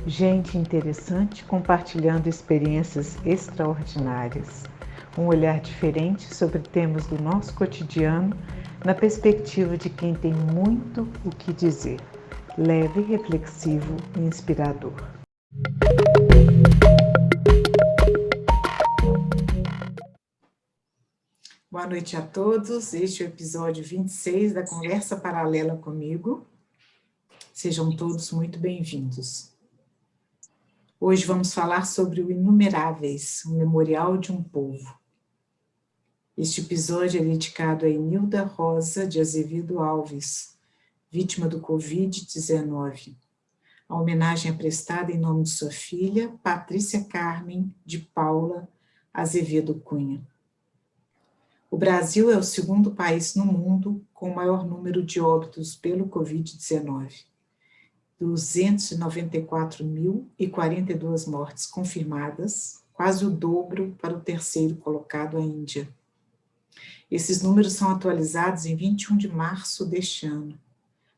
Gente interessante compartilhando experiências extraordinárias. Um olhar diferente sobre temas do nosso cotidiano, na perspectiva de quem tem muito o que dizer. Leve, reflexivo e inspirador. Boa noite a todos. Este é o episódio 26 da Conversa Paralela comigo. Sejam todos muito bem-vindos. Hoje vamos falar sobre o Inumeráveis, um memorial de um povo. Este episódio é dedicado a Enilda Rosa de Azevedo Alves, vítima do Covid-19. A homenagem é prestada em nome de sua filha, Patrícia Carmen de Paula Azevedo Cunha. O Brasil é o segundo país no mundo com o maior número de óbitos pelo Covid-19. 294.042 mortes confirmadas, quase o dobro para o terceiro colocado, a Índia. Esses números são atualizados em 21 de março deste ano,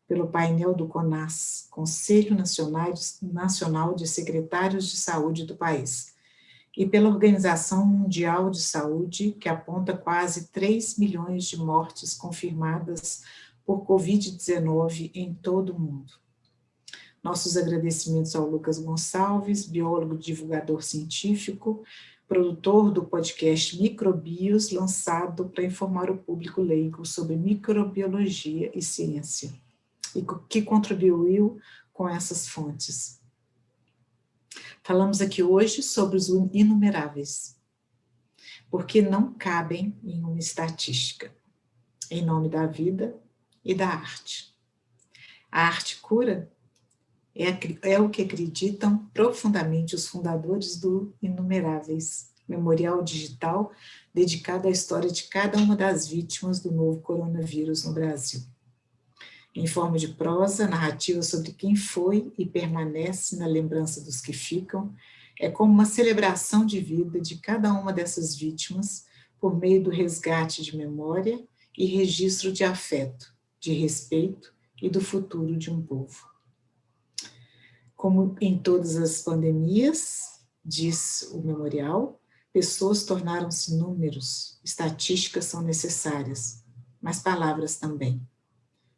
pelo painel do CONAS, Conselho Nacional de Secretários de Saúde do país, e pela Organização Mundial de Saúde, que aponta quase 3 milhões de mortes confirmadas por Covid-19 em todo o mundo. Nossos agradecimentos ao Lucas Gonçalves, biólogo divulgador científico, produtor do podcast Microbios, lançado para informar o público leigo sobre microbiologia e ciência, e que contribuiu com essas fontes. Falamos aqui hoje sobre os inumeráveis, porque não cabem em uma estatística, em nome da vida e da arte. A arte cura é o que acreditam profundamente os fundadores do Inumeráveis, memorial digital dedicado à história de cada uma das vítimas do novo coronavírus no Brasil. Em forma de prosa, narrativa sobre quem foi e permanece na lembrança dos que ficam, é como uma celebração de vida de cada uma dessas vítimas por meio do resgate de memória e registro de afeto, de respeito e do futuro de um povo. Como em todas as pandemias, diz o memorial, pessoas tornaram-se números, estatísticas são necessárias, mas palavras também.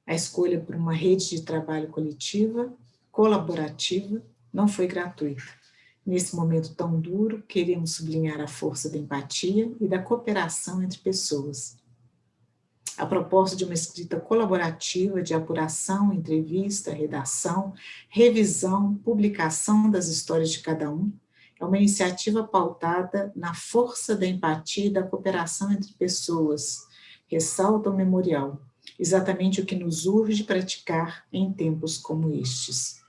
A escolha por uma rede de trabalho coletiva, colaborativa, não foi gratuita. Nesse momento tão duro, queremos sublinhar a força da empatia e da cooperação entre pessoas. A proposta de uma escrita colaborativa de apuração, entrevista, redação, revisão, publicação das histórias de cada um, é uma iniciativa pautada na força da empatia e da cooperação entre pessoas, ressalta o memorial, exatamente o que nos urge praticar em tempos como estes.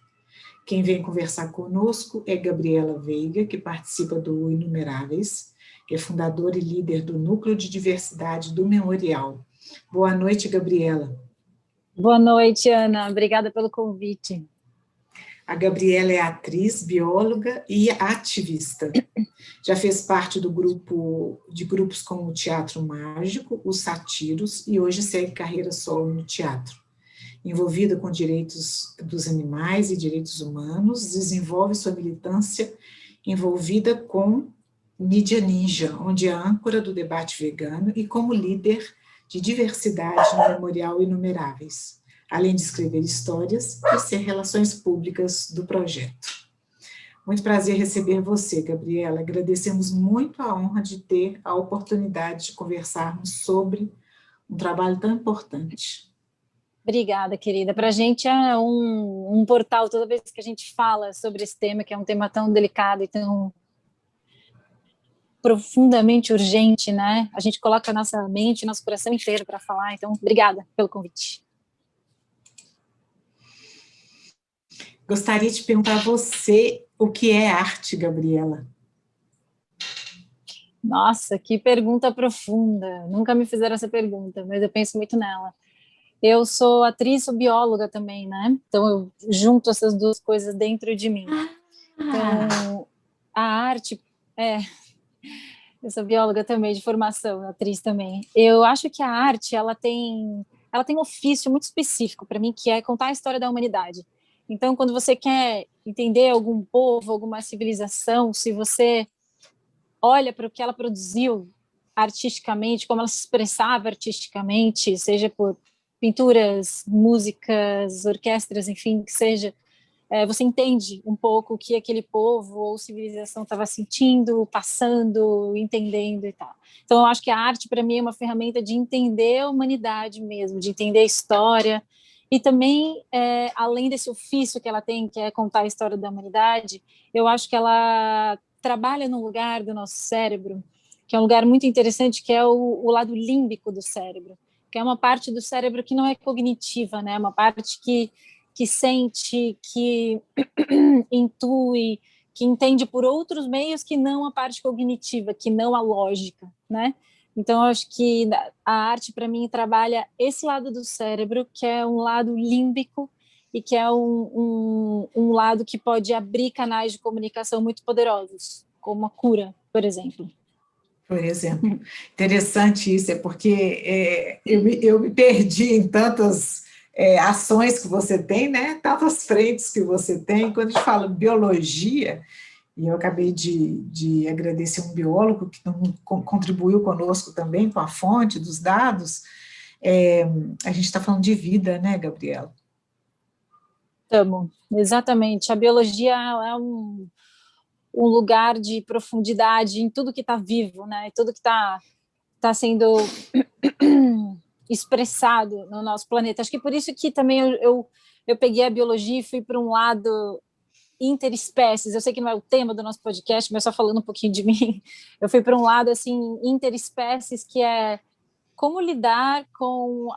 Quem vem conversar conosco é Gabriela Veiga, que participa do Inumeráveis, que é fundadora e líder do Núcleo de Diversidade do Memorial. Boa noite, Gabriela. Boa noite, Ana. Obrigada pelo convite. A Gabriela é atriz, bióloga e ativista. Já fez parte de grupos como o Teatro Mágico, os Satiros, e hoje segue carreira solo no teatro. Envolvida com direitos dos animais e direitos humanos, desenvolve sua militância envolvida com Mídia Ninja, onde é âncora do debate vegano e como líder de diversidade no Memorial Inumeráveis, além de escrever histórias e ser relações públicas do projeto. Muito prazer receber você, Gabriela. Agradecemos muito a honra de ter a oportunidade de conversarmos sobre um trabalho tão importante. Obrigada, querida. Para a gente é um portal, toda vez que a gente fala sobre esse tema, que é um tema tão delicado e tão profundamente urgente, né? A gente coloca a nossa mente, nosso coração inteiro para falar, então, obrigada pelo convite. Gostaria de perguntar a você o que é arte, Gabriela? Nossa, que pergunta profunda. Nunca me fizeram essa pergunta, mas eu penso muito nela. Eu sou atriz, sou bióloga também, né? Então eu junto essas duas coisas dentro de mim. Então, a arte, eu sou bióloga também de formação, atriz também. Eu acho que a arte, ela tem um ofício muito específico para mim, que é contar a história da humanidade. Então, quando você quer entender algum povo, alguma civilização, se você olha para o que ela produziu artisticamente, como ela se expressava artisticamente, seja por pinturas, músicas, orquestras, enfim, que seja, você entende um pouco o que aquele povo ou civilização estava sentindo, passando, entendendo e tal. Então, eu acho que a arte, para mim, é uma ferramenta de entender a humanidade mesmo, de entender a história, e também, além desse ofício que ela tem, que é contar a história da humanidade, eu acho que ela trabalha num lugar do nosso cérebro, que é um lugar muito interessante, que é o lado límbico do cérebro, que é uma parte do cérebro que não é cognitiva, né? Uma parte que sente, que intui, que entende por outros meios que não a parte cognitiva, que não a lógica, né? Então, eu acho que a arte, para mim, trabalha esse lado do cérebro, que é um lado límbico, e que é um lado que pode abrir canais de comunicação muito poderosos, como a cura, por exemplo. Por exemplo. Interessante isso, é porque eu me perdi em tantas ações que você tem, né? Tantas frentes que você tem. Quando a gente fala biologia, e eu acabei de agradecer um biólogo que contribuiu conosco também com a fonte dos dados, a gente está falando de vida, né, Gabriela? Estamos, exatamente. A biologia é um lugar de profundidade em tudo que está vivo, né? Tudo que está sendo expressado no nosso planeta. Acho que por isso que também eu peguei a biologia e fui para um lado interespécies. Eu sei que não é o tema do nosso podcast, mas só falando um pouquinho de mim, eu fui para um lado assim interespécies, que é como lidar com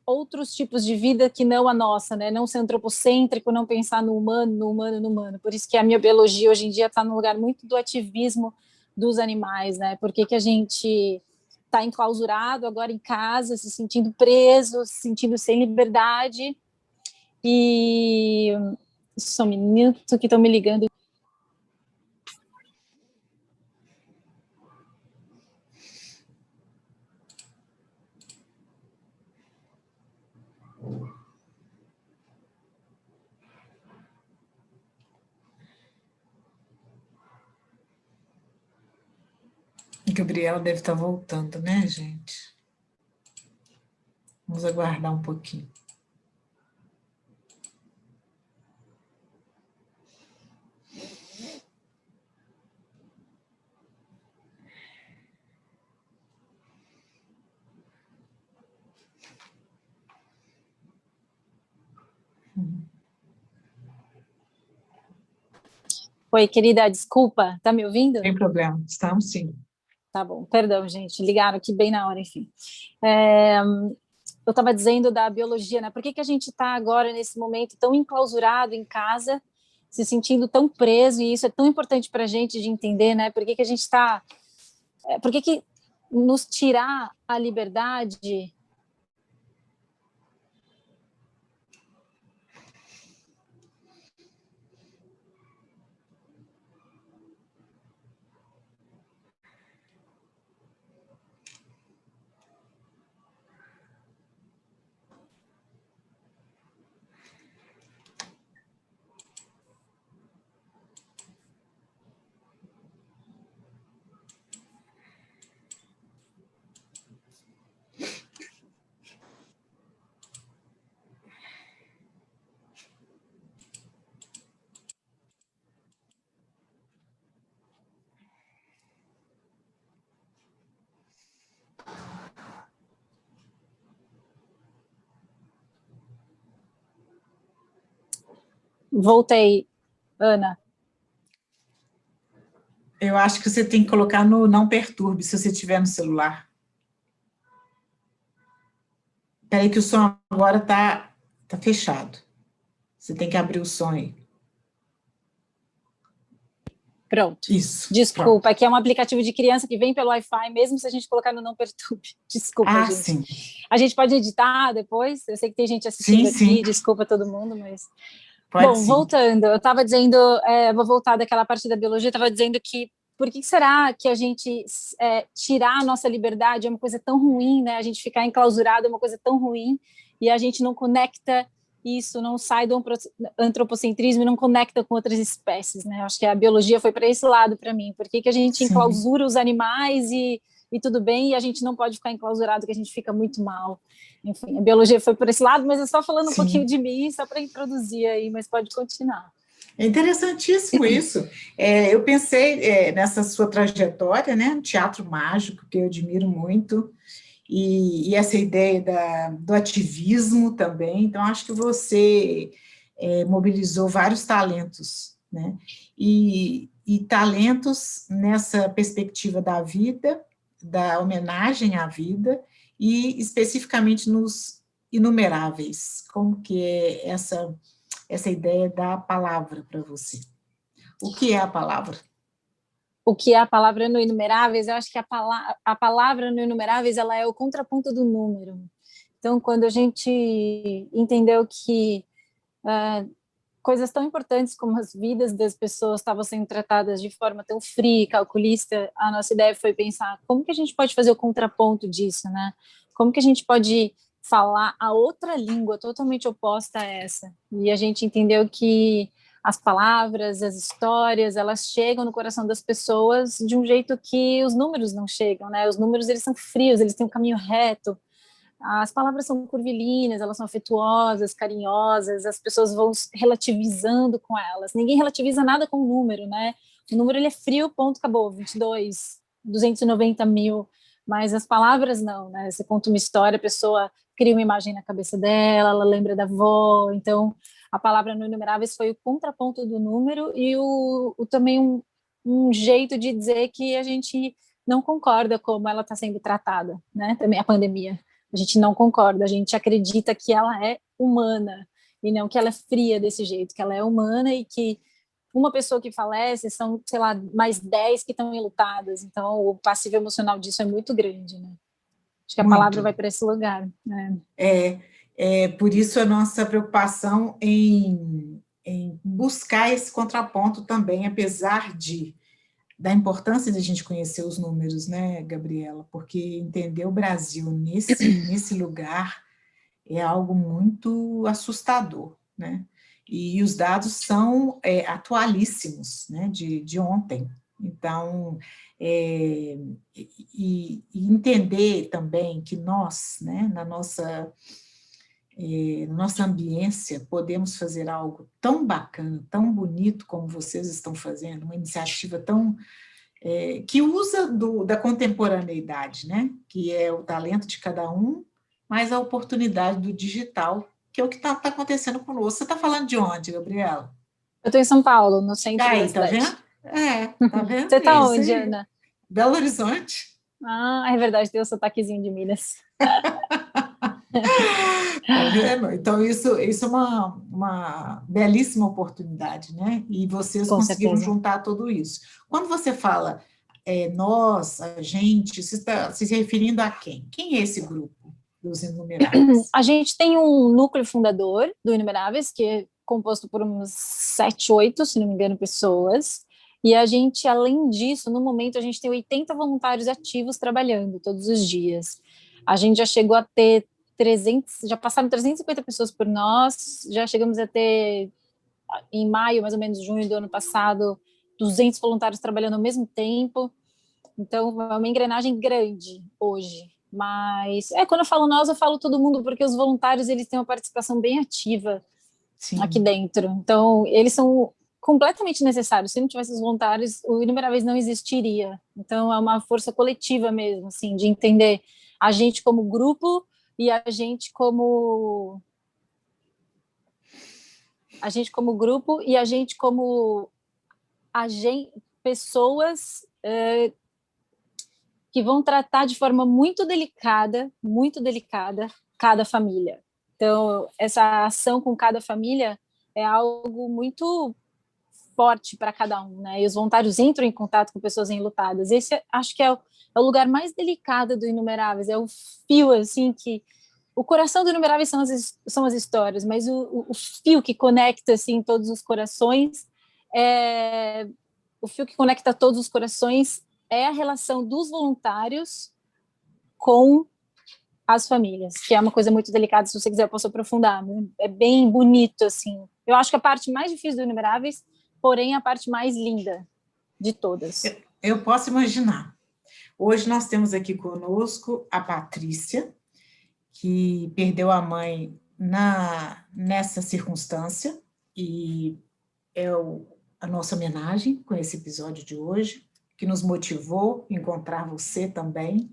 outros tipos de vida que não a nossa, né? Não ser antropocêntrico, não pensar no humano, no humano, no humano. Por isso que a minha biologia hoje em dia está no lugar muito do ativismo dos animais, né? Por que a gente está enclausurado agora em casa, se sentindo preso, se sentindo sem liberdade? E só um minuto que estão me ligando. Gabriela deve estar voltando, né, gente? Vamos aguardar um pouquinho. Oi, querida, desculpa, tá me ouvindo? Sem problema, estamos sim. Tá bom, perdão, gente, ligaram aqui bem na hora, enfim. Eu estava dizendo da biologia, né? Por que a gente está agora, nesse momento, tão enclausurado em casa, se sentindo tão preso, e isso é tão importante para a gente de entender, né? Por que a gente está... Por que nos tirar a liberdade... Voltei, Ana. Eu acho que você tem que colocar no não perturbe, se você estiver no celular. Espera aí que o som agora tá fechado. Você tem que abrir o som aí. Pronto. Isso. Desculpa, Pronto. aqui é um aplicativo de criança que vem pelo Wi-Fi, mesmo se a gente colocar no não perturbe. Desculpa, gente. Sim. A gente pode editar depois? Eu sei que tem gente assistindo aqui, desculpa todo mundo, mas... Pode Bom, sim. voltando, eu estava dizendo, vou voltar daquela parte da biologia, estava dizendo que por que será que a gente tirar a nossa liberdade é uma coisa tão ruim, né? A gente ficar enclausurado é uma coisa tão ruim, e a gente não conecta isso não sai do antropocentrismo e não conecta com outras espécies, né? Acho que a biologia foi para esse lado para mim. Por que que a gente Sim. enclausura os animais e tudo bem, e a gente não pode ficar enclausurado, que a gente fica muito mal. Enfim, a biologia foi por esse lado, mas eu só falando um pouquinho de mim, só para introduzir aí, mas pode continuar. É interessantíssimo isso. Eu pensei nessa sua trajetória, né, no teatro mágico, que eu admiro muito, e essa ideia do ativismo também. Então, acho que você mobilizou vários talentos, né? E talentos nessa perspectiva da vida, da homenagem à vida, e especificamente nos inumeráveis. Como que é essa ideia da palavra para você? O que é a palavra? O que é a palavra no Inumeráveis? Eu acho que a palavra no Inumeráveis ela é o contraponto do número. Então, quando a gente entendeu que coisas tão importantes como as vidas das pessoas estavam sendo tratadas de forma tão fria e calculista, a nossa ideia foi pensar como que a gente pode fazer o contraponto disso, né? Como que a gente pode falar a outra língua totalmente oposta a essa? E a gente entendeu que as palavras, as histórias, elas chegam no coração das pessoas de um jeito que os números não chegam, né? Os números, eles são frios, eles têm um caminho reto, as palavras são curvilinas, elas são afetuosas, carinhosas, as pessoas vão relativizando com elas. Ninguém relativiza nada com o número, né? O número ele é frio, ponto, acabou, 22, 290 mil, mas as palavras não, né? Você conta uma história, a pessoa cria uma imagem na cabeça dela, ela lembra da avó, então a palavra no Inumeráveis foi o contraponto do número e também um jeito de dizer que a gente não concorda como ela está sendo tratada, né? Também a pandemia. A gente não concorda, a gente acredita que ela é humana e não que ela é fria desse jeito, que ela é humana e que uma pessoa que falece são, sei lá, mais 10 que estão enlutadas. Então, o passivo emocional disso é muito grande, né? Acho que a palavra Muito. vai para esse lugar, né? Por isso a nossa preocupação em buscar esse contraponto também, apesar da importância de a gente conhecer os números, né, Gabriela? Porque entender o Brasil nesse lugar é algo muito assustador, né? E os dados são atualíssimos, né, de ontem. Então, e entender também que nós, né, na nossa ambiência, podemos fazer algo tão bacana, tão bonito como vocês estão fazendo, uma iniciativa tão que usa da contemporaneidade, né? Que é o talento de cada um, mais a oportunidade do digital, que é o que está acontecendo conosco. Você está falando de onde, Gabriela? Eu estou em São Paulo, no centro da Aí, tá cidade. vendo? Tá vendo? Você É está isso onde, aí. Ana? Belo Horizonte. Ah, é verdade, tem o sotaquezinho de Minas. Tá vendo? Então, isso é uma belíssima oportunidade, né? E vocês Com conseguiram certeza. juntar tudo isso. Quando você fala nós, a gente, você está se referindo a quem? Quem é esse grupo dos inumeráveis? A gente tem um núcleo fundador do Inumeráveis, que é composto por uns 7, 8, se não me engano, pessoas. E a gente, além disso, no momento, a gente tem 80 voluntários ativos trabalhando todos os dias. A gente já chegou a ter 300, já passaram 350 pessoas por nós, já chegamos a ter, em maio, mais ou menos, junho do ano passado, 200 voluntários trabalhando ao mesmo tempo. Então, é uma engrenagem grande hoje. Mas, quando eu falo nós, eu falo todo mundo, porque os voluntários, eles têm uma participação bem ativa aqui Sim, dentro. Então, eles são completamente necessários. Se não tivesse os voluntários, o Inumeráveis não existiria. Então, é uma força coletiva mesmo, assim, de entender a gente como grupo e a gente como grupo e a gente como pessoas que vão tratar de forma muito delicada, cada família. Então, essa ação com cada família é algo muito forte para cada um, né? E os voluntários entram em contato com pessoas enlutadas. Esse, acho que é o lugar mais delicado do Inumeráveis, é o fio, assim, que o coração do Inumeráveis são as histórias, mas o fio que conecta, assim, todos os corações é o fio que conecta todos os corações é a relação dos voluntários com as famílias, que é uma coisa muito delicada, se você quiser eu posso aprofundar, é bem bonito, assim. Eu acho que a parte mais difícil do Inumeráveis, porém a parte mais linda de todas. Eu posso imaginar. Hoje nós temos aqui conosco a Patrícia, que perdeu a mãe nessa circunstância, e é a nossa homenagem com esse episódio de hoje, que nos motivou a encontrar você também.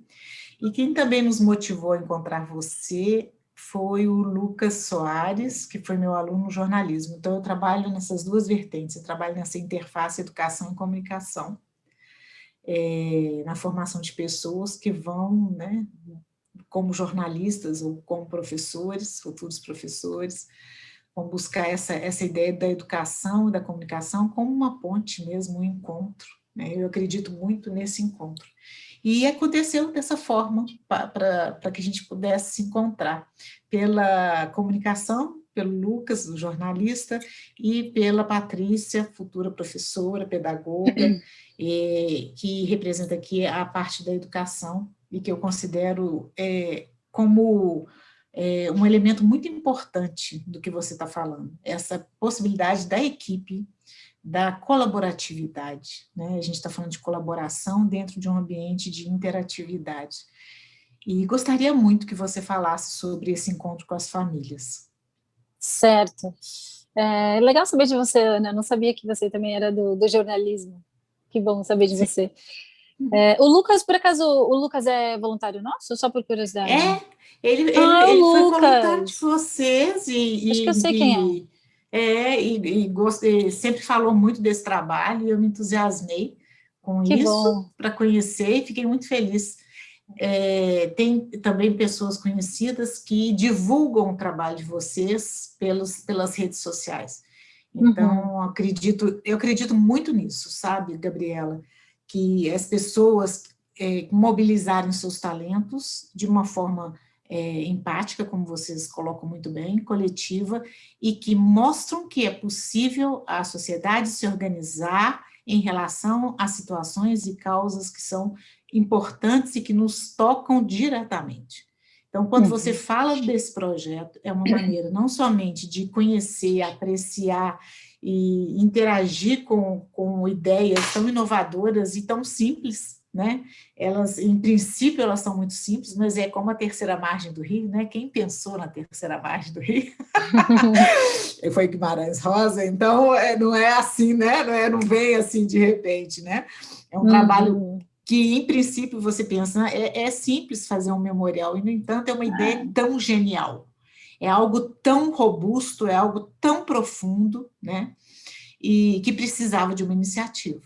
E quem também nos motivou a encontrar você foi o Lucas Soares, que foi meu aluno no jornalismo. Então, eu trabalho nessas duas vertentes, eu trabalho nessa interface educação e comunicação, na formação de pessoas que vão, né, como jornalistas ou como professores, futuros professores, vão buscar essa ideia da educação e da comunicação como uma ponte mesmo, um encontro, né? Eu acredito muito nesse encontro. E aconteceu dessa forma, para que a gente pudesse se encontrar, pela comunicação, pelo Lucas, o jornalista, e pela Patrícia, futura professora, pedagoga, que representa aqui a parte da educação, e que eu considero como um elemento muito importante do que você está falando, essa possibilidade da equipe, da colaboratividade, né? A gente está falando de colaboração dentro de um ambiente de interatividade. E gostaria muito que você falasse sobre esse encontro com as famílias. Certo. É legal saber de você, Ana. Eu não sabia que você também era do jornalismo. Que bom saber de Sim. você. O Lucas, por acaso, o Lucas é voluntário nosso? Só por curiosidade. Ele foi voluntário de Lucas! vocês Acho que eu sei quem é. e sempre falou muito desse trabalho, e eu me entusiasmei com Que isso bom. para conhecer e fiquei muito feliz. Tem também pessoas conhecidas que divulgam o trabalho de vocês pelas redes sociais. Uhum. Então, eu acredito muito nisso, sabe, Gabriela? Que as pessoas mobilizarem seus talentos de uma forma empática, como vocês colocam muito bem, coletiva, e que mostram que é possível a sociedade se organizar em relação a situações e causas que são importantes e que nos tocam diretamente. Então, quando você fala desse projeto, é uma maneira não somente de conhecer, apreciar e interagir com ideias tão inovadoras e tão simples, né? Elas, em princípio, elas são muito simples, mas é como a terceira margem do Rio, né? Quem pensou na terceira margem do Rio? Foi Guimarães Rosa, então não é assim, né? Não vem assim de repente, né? É um trabalho que, em princípio, você pensa, é simples fazer um memorial, e, no entanto, é uma ideia tão genial. É algo tão robusto, é algo tão profundo, né? E que precisava de uma iniciativa.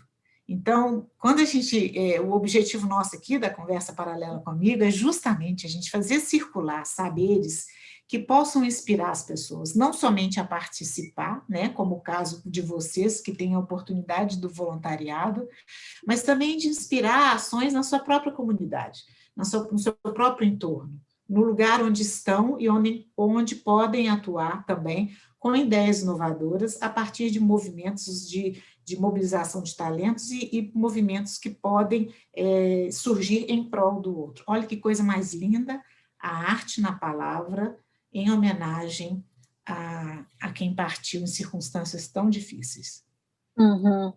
Então, quando o objetivo nosso aqui da conversa paralela comigo é justamente a gente fazer circular saberes que possam inspirar as pessoas, não somente a participar, né, como o caso de vocês, que têm a oportunidade do voluntariado, mas também de inspirar ações na sua própria comunidade, no seu próprio entorno, no lugar onde estão e onde podem atuar também com ideias inovadoras a partir de movimentos de mobilização de talentos e movimentos que podem surgir em prol do outro. Olha que coisa mais linda, a arte na palavra, em homenagem a quem partiu em circunstâncias tão difíceis. Uhum.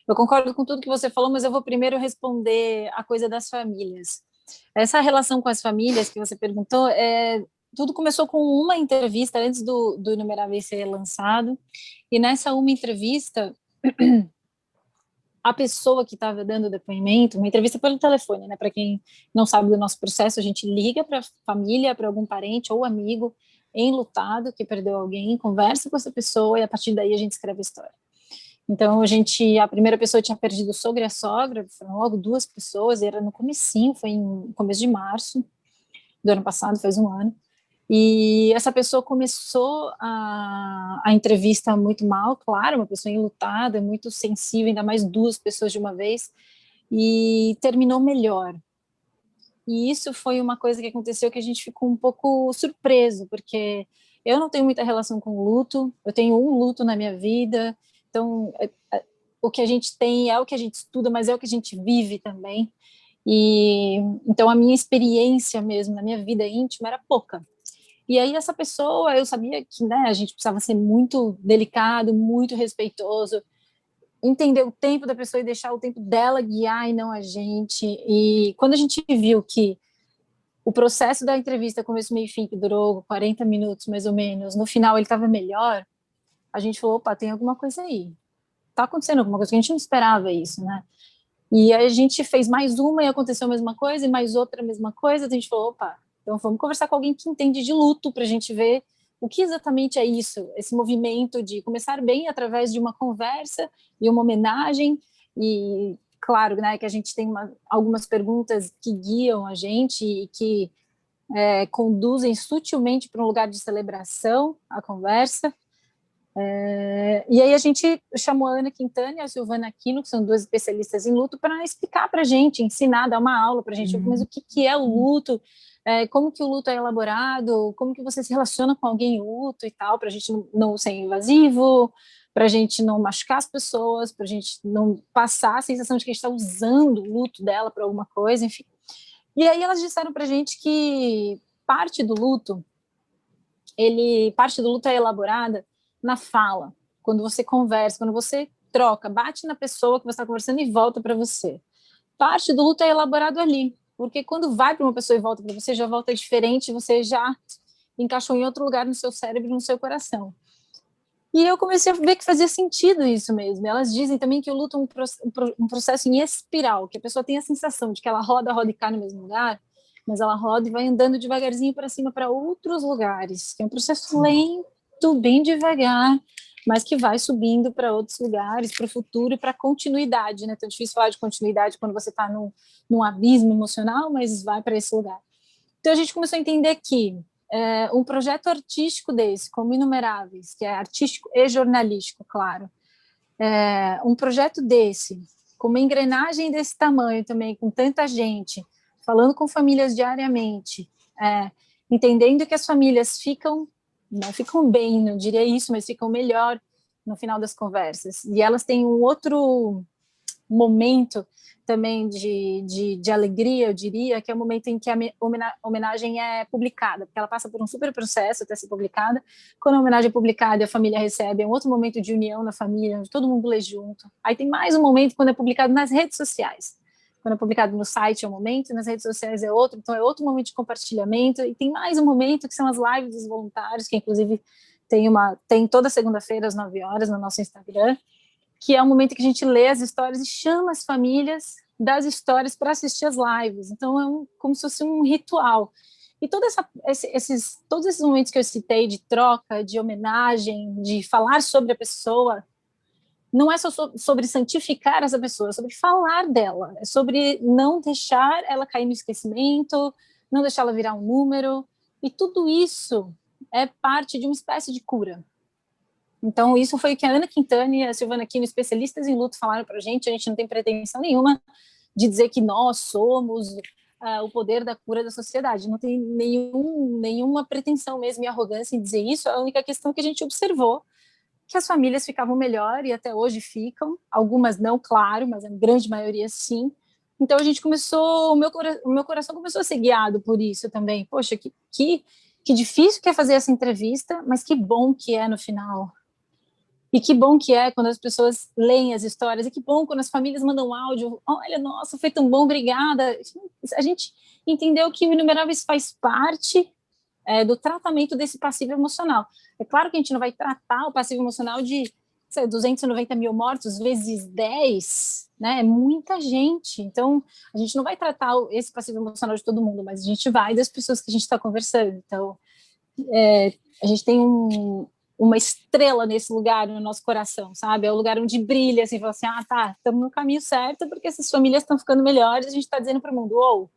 Eu concordo com tudo que você falou, mas eu vou primeiro responder a coisa das famílias. Essa relação com as famílias que você perguntou, tudo começou com uma entrevista antes do Inumeráveis ser lançado, e nessa uma entrevista, a pessoa que estava dando o depoimento, uma entrevista pelo telefone, né? Para quem não sabe do nosso processo, a gente liga para a família, para algum parente ou amigo enlutado que perdeu alguém, conversa com essa pessoa e a partir daí a gente escreve a história. Então, a primeira pessoa tinha perdido o sogro e a sogra, foram logo duas pessoas, e era no comecinho, foi em começo de março do ano passado, faz um ano, e essa pessoa começou a entrevista muito mal, claro, uma pessoa enlutada, muito sensível, ainda mais duas pessoas de uma vez, e terminou melhor. E isso foi uma coisa que aconteceu que a gente ficou um pouco surpreso, porque eu não tenho muita relação com luto, eu tenho um luto na minha vida, então o que a gente tem é o que a gente estuda, mas é o que a gente vive também. E então a minha experiência mesmo, na minha vida íntima, era pouca. E aí essa pessoa, eu sabia que, né, a gente precisava ser muito delicado, muito respeitoso, entender o tempo da pessoa e deixar o tempo dela guiar e não a gente. E quando a gente viu que o processo da entrevista, começo, meio e fim, que durou 40 minutos mais ou menos, no final ele estava melhor, a gente falou, opa, tem alguma coisa aí. Tá acontecendo alguma coisa, que a gente não esperava isso, né? E aí a gente fez mais uma e aconteceu a mesma coisa, e mais outra a mesma coisa, a gente falou, opa, então vamos conversar com alguém que entende de luto para a gente ver o que exatamente é isso, esse movimento de começar bem através de uma conversa e uma homenagem, e claro, né, que a gente tem algumas perguntas que guiam a gente e que conduzem sutilmente para um lugar de celebração a conversa. E aí a gente chamou a Ana Quintana e a Silvana Aquino, que são duas especialistas em luto, para explicar para a gente, ensinar, dar uma aula para a gente, mas o que é o luto, como que o luto é elaborado, como que você se relaciona com alguém em luto e tal, para a gente não ser invasivo, para a gente não machucar as pessoas, para a gente não passar a sensação de que a gente está usando o luto dela para alguma coisa, enfim. E aí elas disseram para a gente que parte do luto é elaborada na fala, quando você conversa, quando você troca, bate na pessoa que você está conversando e volta para você. Parte do luto é elaborado ali, porque quando vai para uma pessoa e volta para você, já volta diferente, você já encaixou em outro lugar no seu cérebro, no seu coração. E eu comecei a ver que fazia sentido isso mesmo. Elas dizem também que o luto é um processo em espiral, que a pessoa tem a sensação de que ela roda e cai no mesmo lugar, mas ela roda e vai andando devagarzinho para cima para outros lugares, que é um processo lento, bem devagar, mas que vai subindo para outros lugares, para o futuro e para a continuidade, né? Tão difícil falar de continuidade quando você está num abismo emocional, mas vai para esse lugar. Então a gente começou a entender que um projeto artístico desse, como Inumeráveis, que é artístico e jornalístico, claro, um projeto desse, com uma engrenagem desse tamanho também, com tanta gente, falando com famílias diariamente, entendendo que as famílias não ficam bem, não diria isso, mas ficam melhor no final das conversas. E elas têm um outro momento também de alegria, eu diria, que é o momento em que a homenagem é publicada, porque ela passa por um super processo até ser publicada. Quando a homenagem é publicada e a família recebe, é um outro momento de união na família, onde todo mundo lê junto. Aí tem mais um momento quando é publicado nas redes sociais. Quando é publicado no site é um momento, nas redes sociais é outro, então é outro momento de compartilhamento, e tem mais um momento que são as lives dos voluntários, que inclusive tem toda segunda-feira às 9 horas no nosso Instagram, que é o momento que a gente lê as histórias e chama as famílias das histórias para assistir as lives. Então, como se fosse um ritual. E todos esses momentos que eu citei de troca, de homenagem, de falar sobre a pessoa, não é só sobre santificar essa pessoa, é sobre falar dela, é sobre não deixar ela cair no esquecimento, não deixar ela virar um número, e tudo isso é parte de uma espécie de cura. Então, isso foi o que a Ana Quintana e a Silvana Aquino, especialistas em luto, falaram para a gente não tem pretensão nenhuma de dizer que nós somos o poder da cura da sociedade, não tem nenhuma pretensão mesmo e arrogância em dizer isso, a única questão que a gente observou que as famílias ficavam melhor e até hoje ficam, algumas não, claro, mas a grande maioria sim. Então a gente começou, o meu coração começou a ser guiado por isso também. Poxa, que difícil que é fazer essa entrevista, mas que bom que é no final. E que bom que é quando as pessoas leem as histórias, e que bom quando as famílias mandam áudio, olha, nossa, foi tão bom, obrigada. A gente entendeu que o Inumeráveis faz parte do tratamento desse passivo emocional. É claro que a gente não vai tratar o passivo emocional de 290 mil mortos vezes 10, né? É muita gente. Então, a gente não vai tratar esse passivo emocional de todo mundo, mas a gente vai das pessoas que a gente está conversando. Então, a gente tem uma estrela nesse lugar no nosso coração, sabe? É o lugar onde brilha, assim, fala assim, tá, estamos no caminho certo, porque essas famílias estão ficando melhores, a gente está dizendo para o mundo,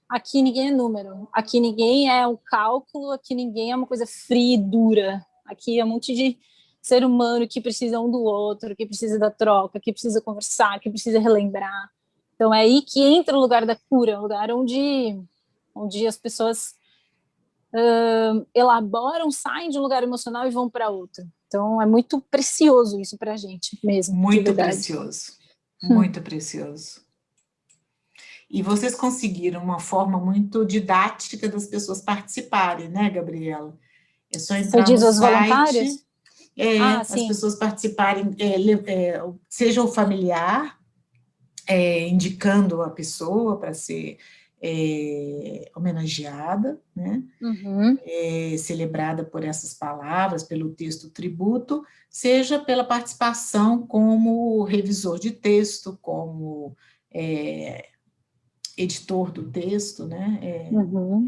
aqui ninguém é número, aqui ninguém é um cálculo, aqui ninguém é uma coisa fria e dura, aqui é um monte de ser humano que precisa um do outro, que precisa da troca, que precisa conversar, que precisa relembrar. Então é aí que entra o lugar da cura, o lugar onde as pessoas elaboram, saem de um lugar emocional e vão para outro. Então é muito precioso isso para a gente mesmo. Muito precioso, muito precioso. E vocês conseguiram uma forma muito didática das pessoas participarem, né, Gabriela? É só Você entrar no diz os site, voluntários? Ah, as sim. pessoas participarem, seja o familiar, indicando a pessoa para ser homenageada, né? Uhum. Celebrada por essas palavras, pelo texto tributo, seja pela participação como revisor de texto, como editor do texto, né? Uhum.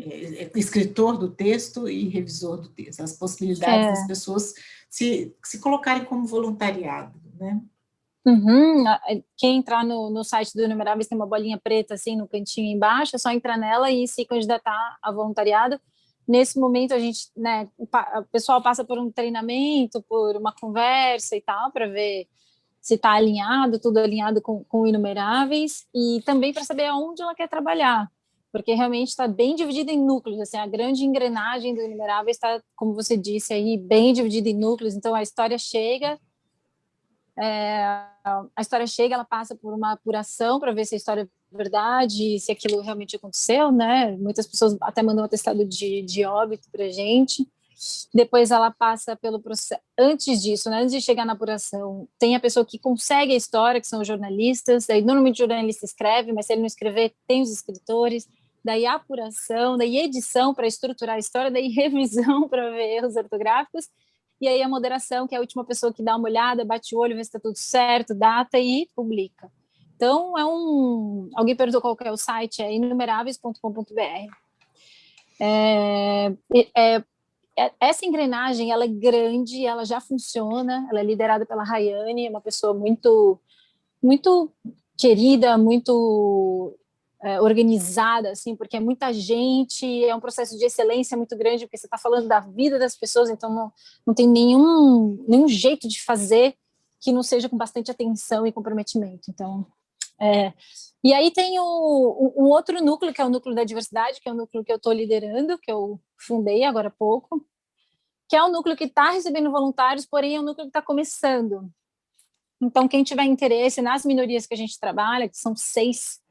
Escritor do texto e revisor do texto, as possibilidades das É. pessoas se colocarem como voluntariado, né? Uhum. Quem entrar no site do Inumeráveis tem uma bolinha preta assim no cantinho embaixo, é só entrar nela e se candidatar a voluntariado. Nesse momento a gente, né, o pessoal passa por um treinamento, por uma conversa e tal, para ver se está alinhado, tudo alinhado com Inumeráveis, e também para saber aonde ela quer trabalhar, porque realmente está bem dividida em núcleos, assim, a grande engrenagem do Inumeráveis está, como você disse aí, bem dividida em núcleos, então a história chega, ela passa por uma apuração para ver se a história é verdade, se aquilo realmente aconteceu, né? Muitas pessoas até mandam um atestado de óbito para a gente. Depois ela passa pelo processo. Antes disso, né, antes de chegar na apuração, tem a pessoa que consegue a história, que são os jornalistas. Daí, normalmente, o jornalista escreve, mas se ele não escrever, tem os escritores. Daí, a apuração, daí, edição para estruturar a história, daí, revisão para ver erros ortográficos. E aí, a moderação, que é a última pessoa que dá uma olhada, bate o olho, vê se está tudo certo, data e publica. Então, alguém perguntou qual que é o site, é inumeráveis.com.br. Essa engrenagem, ela é grande, ela já funciona, ela é liderada pela Rayane, é uma pessoa muito, muito querida, muito organizada, assim, porque é muita gente, é um processo de excelência muito grande, porque você está falando da vida das pessoas, então não tem nenhum jeito de fazer que não seja com bastante atenção e comprometimento. Então, e aí tem um outro núcleo, que é o núcleo da diversidade, que é o núcleo que eu estou liderando, que eu fundei agora há pouco, que é um núcleo que está recebendo voluntários, porém é um núcleo que está começando. Então, quem tiver interesse nas minorias que a gente trabalha, que são 6,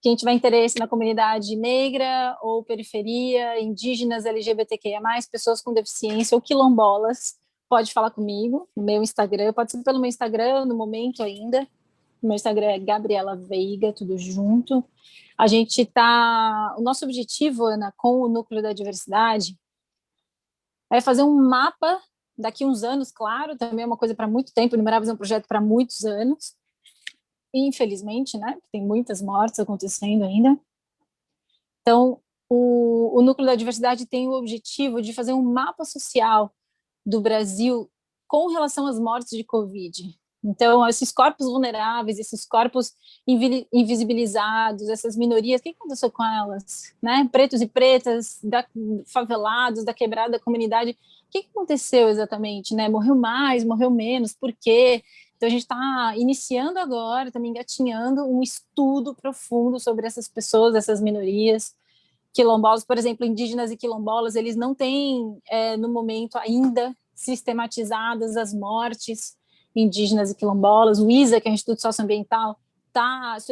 quem tiver interesse na comunidade negra ou periferia, indígenas, LGBTQIA+, pessoas com deficiência ou quilombolas, pode falar comigo no meu Instagram, pode ser pelo meu Instagram, no momento ainda. O meu Instagram é Gabriela Veiga, tudo junto. O nosso objetivo, Ana, com o Núcleo da Diversidade, é fazer um mapa daqui uns anos, claro, também é uma coisa para muito tempo, o Inumeráveis é um projeto para muitos anos, infelizmente, né, tem muitas mortes acontecendo ainda. Então, o Núcleo da Diversidade tem o objetivo de fazer um mapa social do Brasil com relação às mortes de Covid. Então, esses corpos vulneráveis, esses corpos invisibilizados, essas minorias, o que aconteceu com elas? Né? Pretos e pretas, favelados, da quebrada comunidade, o que aconteceu exatamente? Né? Morreu mais, morreu menos, por quê? Então, a gente está iniciando agora, também engatinhando um estudo profundo sobre essas pessoas, essas minorias. Quilombolas, por exemplo, indígenas e quilombolas, eles não têm, no momento ainda, sistematizadas as mortes indígenas e quilombolas. O ISA, que é o Instituto Socioambiental, está se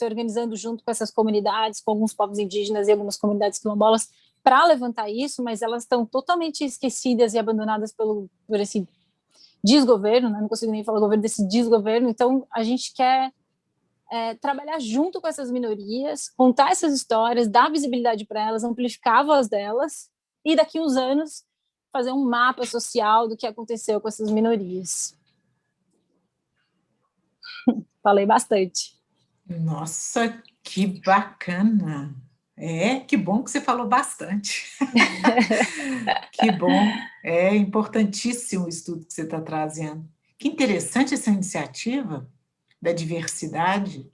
organizando junto com essas comunidades, com alguns povos indígenas e algumas comunidades quilombolas, para levantar isso, mas elas estão totalmente esquecidas e abandonadas por esse desgoverno, né? Não consigo nem falar governo, desse desgoverno. Então, a gente quer trabalhar junto com essas minorias, contar essas histórias, dar visibilidade para elas, amplificar a voz delas, e daqui uns anos fazer um mapa social do que aconteceu com essas minorias. Falei bastante. Nossa, que bacana! Que bom que você falou bastante. Que bom, é importantíssimo o estudo que você está trazendo. Que interessante essa iniciativa da diversidade.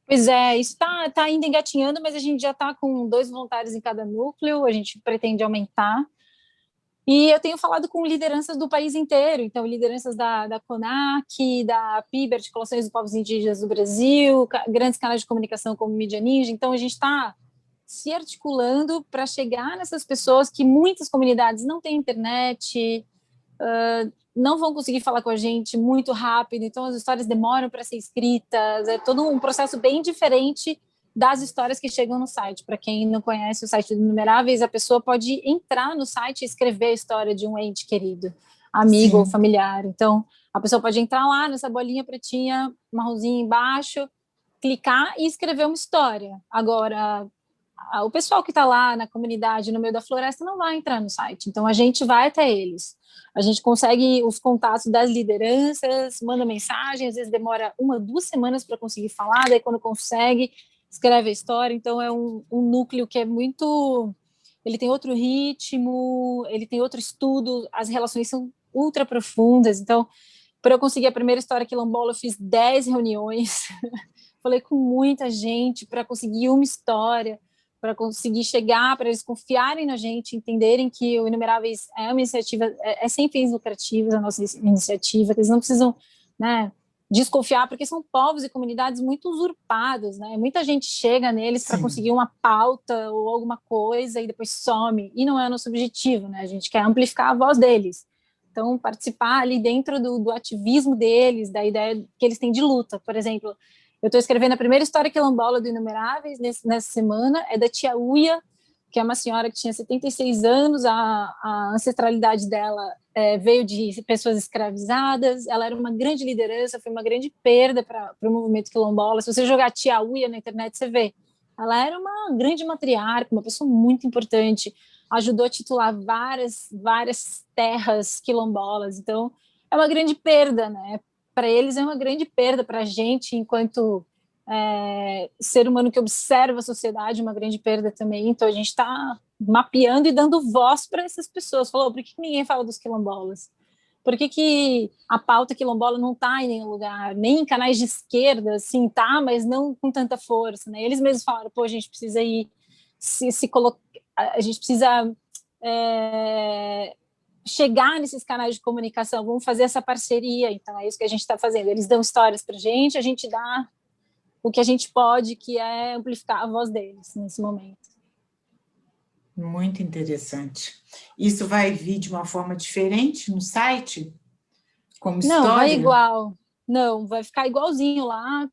Pois é, isso tá ainda engatinhando, mas a gente já está com 2 voluntários em cada núcleo, a gente pretende aumentar. E eu tenho falado com lideranças do país inteiro, então lideranças da CONAC, da PIB, Articulações dos Povos Indígenas do Brasil, grandes canais de comunicação como Mídia Ninja, então a gente está se articulando para chegar nessas pessoas que muitas comunidades não têm internet, não vão conseguir falar com a gente muito rápido, então as histórias demoram para ser escritas, é todo um processo bem diferente das histórias que chegam no site. Para quem não conhece o site do Inumeráveis, a pessoa pode entrar no site e escrever a história de um ente querido, amigo ou Sim, familiar. Então, a pessoa pode entrar lá nessa bolinha pretinha, marronzinha embaixo, clicar e escrever uma história. Agora, o pessoal que está lá na comunidade, no meio da floresta, não vai entrar no site. Então, a gente vai até eles. A gente consegue os contatos das lideranças, manda mensagem, às vezes demora 1, 2 semanas para conseguir falar, daí quando consegue, escreve a história. Então, é um núcleo que é muito... Ele tem outro ritmo, ele tem outro estudo, as relações são ultra profundas. Então, para eu conseguir a primeira história quilombola, eu fiz 10 reuniões, falei com muita gente para conseguir uma história, para conseguir chegar, para eles confiarem na gente, entenderem que o Inumeráveis é uma iniciativa, é sem fins lucrativos a nossa iniciativa, que eles não precisam, né, desconfiar, porque são povos e comunidades muito usurpados, né? Muita gente chega neles para sim, conseguir uma pauta ou alguma coisa e depois some, e não é o nosso objetivo, né? A gente quer amplificar a voz deles. Então, participar ali dentro do ativismo deles, da ideia que eles têm de luta. Por exemplo, eu estou escrevendo a primeira história quilombola do Inumeráveis nessa semana, é da tia Uia, que é uma senhora que tinha 76 anos, a ancestralidade dela veio de pessoas escravizadas, ela era uma grande liderança, foi uma grande perda para o movimento quilombola. Se você jogar tia Uia na internet, você vê. Ela era uma grande matriarca, uma pessoa muito importante, ajudou a titular várias terras quilombolas, então é uma grande perda, né? Para eles é uma grande perda, para a gente, enquanto ser humano que observa a sociedade, uma grande perda também. Então, a gente está mapeando e dando voz para essas pessoas. Falou, por que ninguém fala dos quilombolas? Por que a pauta quilombola não está em nenhum lugar? Nem em canais de esquerda, assim, tá, mas não com tanta força, né? Eles mesmos falaram, pô, a gente precisa ir se colocar, a gente precisa chegar nesses canais de comunicação, vamos fazer essa parceria, então é isso que a gente está fazendo. Eles dão histórias para a gente dá o que a gente pode, que é amplificar a voz deles nesse momento. muito interessante. Isso vai vir de uma forma diferente no site, como Não, vai história? igual. Não, vai ficar igualzinho lá.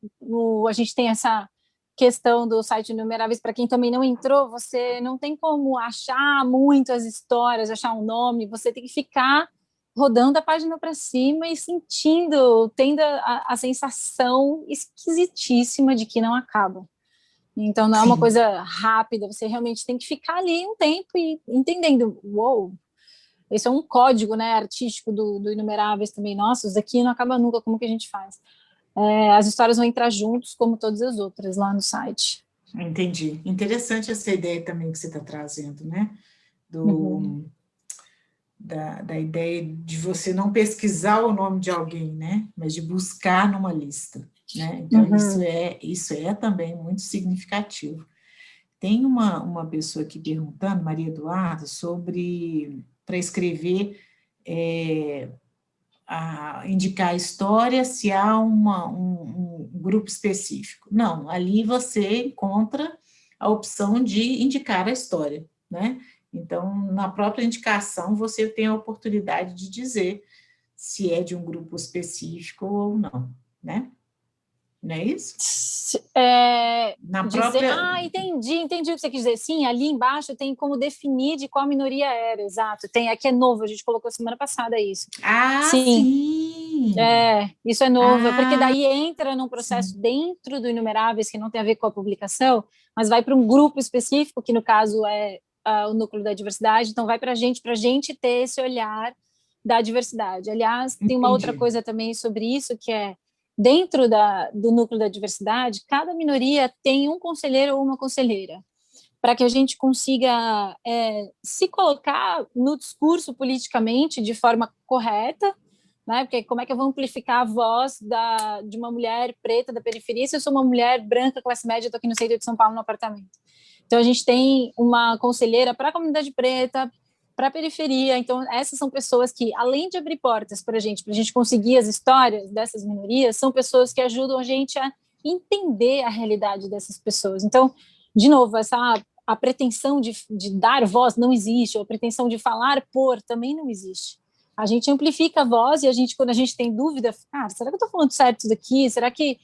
A gente tem essa questão do site Inumeráveis, para quem também não entrou, você não tem como achar muitas histórias, achar um nome, você tem que ficar rodando a página para cima e sentindo, tendo a sensação esquisitíssima de que não acaba. Então, não é uma Sim. coisa rápida, você realmente tem que ficar ali um tempo e entendendo, uou, esse é um código, né, artístico do Inumeráveis também. Nossa, isso daqui não acaba nunca, como que a gente faz? As histórias vão entrar juntos, como todas as outras, lá no site. Entendi. Interessante essa ideia também que você está trazendo, né? Uhum, Do, da ideia de você não pesquisar o nome de alguém, né? Mas de buscar numa lista, né? Então, uhum. isso é também muito significativo. Tem uma pessoa aqui perguntando, Maria Eduarda, sobre para escrever, indicar a história se há um grupo específico. Não, ali você encontra a opção de indicar a história, né? Então, na própria indicação, você tem a oportunidade de dizer se é de um grupo específico ou não, né? Não é isso? Na Dizer, própria. entendi o que você quis dizer. Sim, ali embaixo tem como definir de qual minoria era, exato. Tem, aqui é novo, a gente colocou semana passada isso. Ah, Sim, sim! isso é novo, porque Ah, daí entra num processo sim, dentro do Inumeráveis, que não tem a ver com a publicação, mas vai para um grupo específico, que no caso é o núcleo da diversidade, então vai para a gente ter esse olhar da diversidade. Aliás, tem uma outra entendi. coisa também sobre isso, que é dentro do núcleo da diversidade, cada minoria tem um conselheiro ou uma conselheira, para que a gente consiga se colocar no discurso politicamente de forma correta, né? Porque como é que eu vou amplificar a voz de uma mulher preta da periferia se eu sou uma mulher branca, classe média, estou aqui no centro de São Paulo, no apartamento? Então, a gente tem uma conselheira para a comunidade preta, para a periferia. Então, essas são pessoas que, além de abrir portas para a gente conseguir as histórias dessas minorias, são pessoas que ajudam a gente a entender a realidade dessas pessoas. Então, de novo, a pretensão de dar voz não existe, ou a pretensão de falar por também não existe. A gente amplifica a voz e quando a gente tem dúvida, será que eu estou falando certo isso daqui? Será que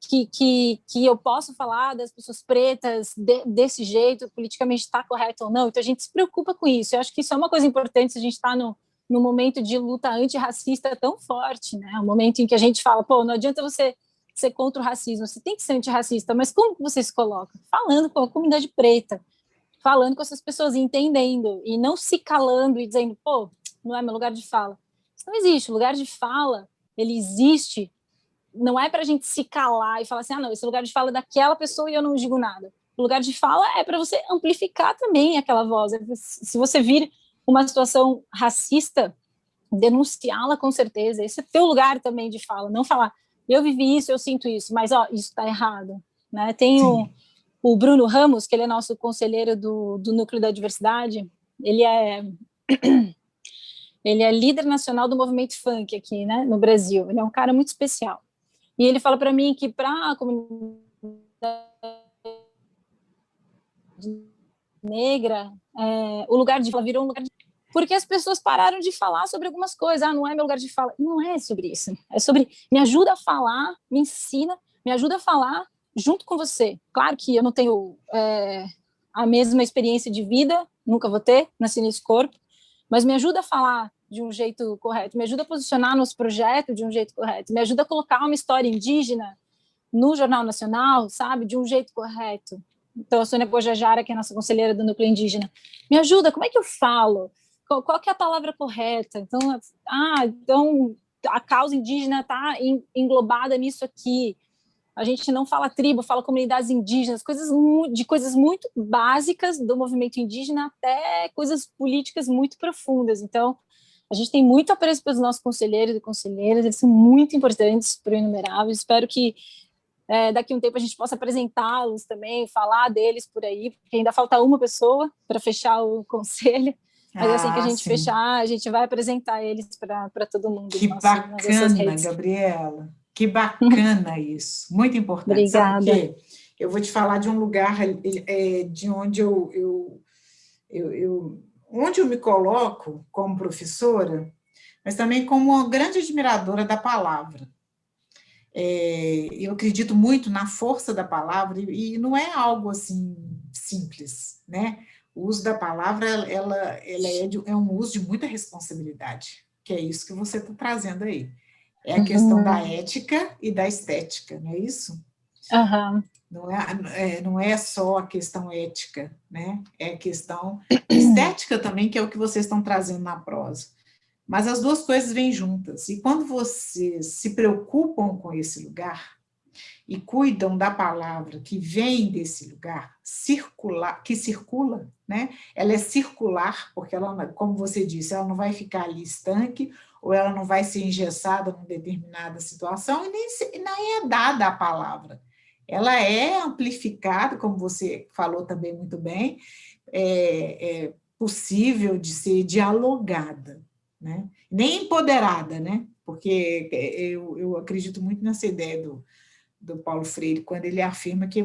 que eu posso falar das pessoas pretas desse jeito, politicamente está correto ou não. Então, a gente se preocupa com isso. Eu acho que isso é uma coisa importante se a gente está no momento de luta antirracista tão forte, né? Um momento em que a gente fala, pô, não adianta você ser contra o racismo, você tem que ser antirracista, mas como que você se coloca? Falando com a comunidade preta, falando com essas pessoas, entendendo, e não se calando e dizendo, pô, não é meu lugar de fala. Isso não existe. O lugar de fala, ele existe, não é para a gente se calar e falar assim, ah, não, esse lugar de fala é daquela pessoa e eu não digo nada. O lugar de fala é para você amplificar também aquela voz. Se você vir uma situação racista, denunciá-la com certeza. Esse é teu lugar também de fala, não falar, eu vivi isso, eu sinto isso, mas ó, isso está errado. Né? Tem o Bruno Ramos, que ele é nosso conselheiro do Núcleo da Diversidade, ele é líder nacional do movimento funk aqui, né, no Brasil. Ele é um cara muito especial. E ele fala para mim que para a comunidade negra, o lugar de fala virou um lugar de... Porque as pessoas pararam de falar sobre algumas coisas. Ah, não é meu lugar de fala. Não é sobre isso. É sobre me ajuda a falar, me ensina, me ajuda a falar junto com você. Claro que eu não tenho a mesma experiência de vida, nunca vou ter, nasci nesse corpo, mas me ajuda a falar de um jeito correto, me ajuda a posicionar nos projetos de um jeito correto, me ajuda a colocar uma história indígena no Jornal Nacional, sabe, de um jeito correto. Então, a Sônia Guajajara, que é a nossa conselheira do Núcleo Indígena, me ajuda, como é que eu falo? Qual que é a palavra correta? Então a causa indígena está englobada nisso aqui. A gente não fala tribo, fala comunidades indígenas, coisas muito básicas do movimento indígena até coisas políticas muito profundas. Então, a gente tem muito apreço pelos nossos conselheiros e conselheiras, eles são muito importantes para o Inumerável. Espero que daqui a um tempo a gente possa apresentá-los também, falar deles por aí, porque ainda falta uma pessoa para fechar o conselho. Mas assim que a gente fechar, a gente vai apresentar eles para todo mundo. Que bacana, Gabriela. Que bacana isso. Muito importante. Obrigada. Sabe por quê? Eu vou te falar de um lugar de onde onde eu me coloco como professora, mas também como uma grande admiradora da palavra. Eu acredito muito na força da palavra e não é algo assim simples, né? O uso da palavra ela é um uso de muita responsabilidade, que é isso que você está trazendo aí. É a questão da ética e da estética, não é isso? Uhum. Não é só a questão ética, né? É a questão estética também, que é o que vocês estão trazendo na prosa. Mas as duas coisas vêm juntas. E quando vocês se preocupam com esse lugar e cuidam da palavra que vem desse lugar, que circula, né? Ela é circular, porque ela, como você disse, ela não vai ficar ali estanque, ou ela não vai ser engessada numa determinada situação, e nem é dada a palavra. Ela é amplificada, como você falou também muito bem, é possível de ser dialogada, né? Nem empoderada, né? Porque eu acredito muito nessa ideia do Paulo Freire, quando ele afirma que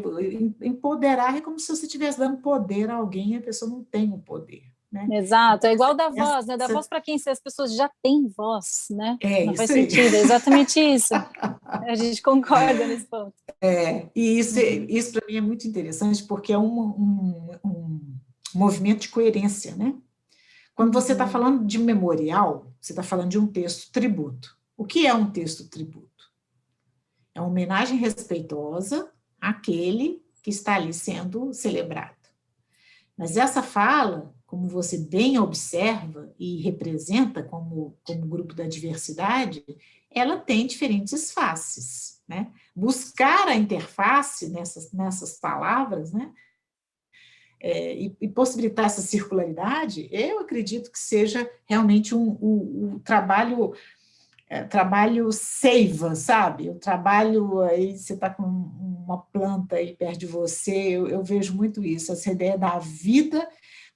empoderar é como se você estivesse dando poder a alguém e a pessoa não tem o poder. Né? Exato, é igual da voz, né? Da voz para quem as pessoas já têm voz, né? Não faz aí. sentido, é exatamente isso. A gente concorda nesse ponto. E isso para mim é muito interessante, porque é um movimento de coerência, né? Quando você está falando de memorial, você está falando de um texto tributo. O que é um texto tributo? É uma homenagem respeitosa àquele que está ali sendo celebrado. Mas essa fala, como você bem observa e representa como grupo da diversidade, ela tem diferentes faces, né? Buscar a interface nessas palavras, né? E possibilitar essa circularidade, eu acredito que seja realmente um trabalho seiva, sabe? O trabalho aí, você está com uma planta aí perto de você, eu vejo muito isso, essa ideia da vida,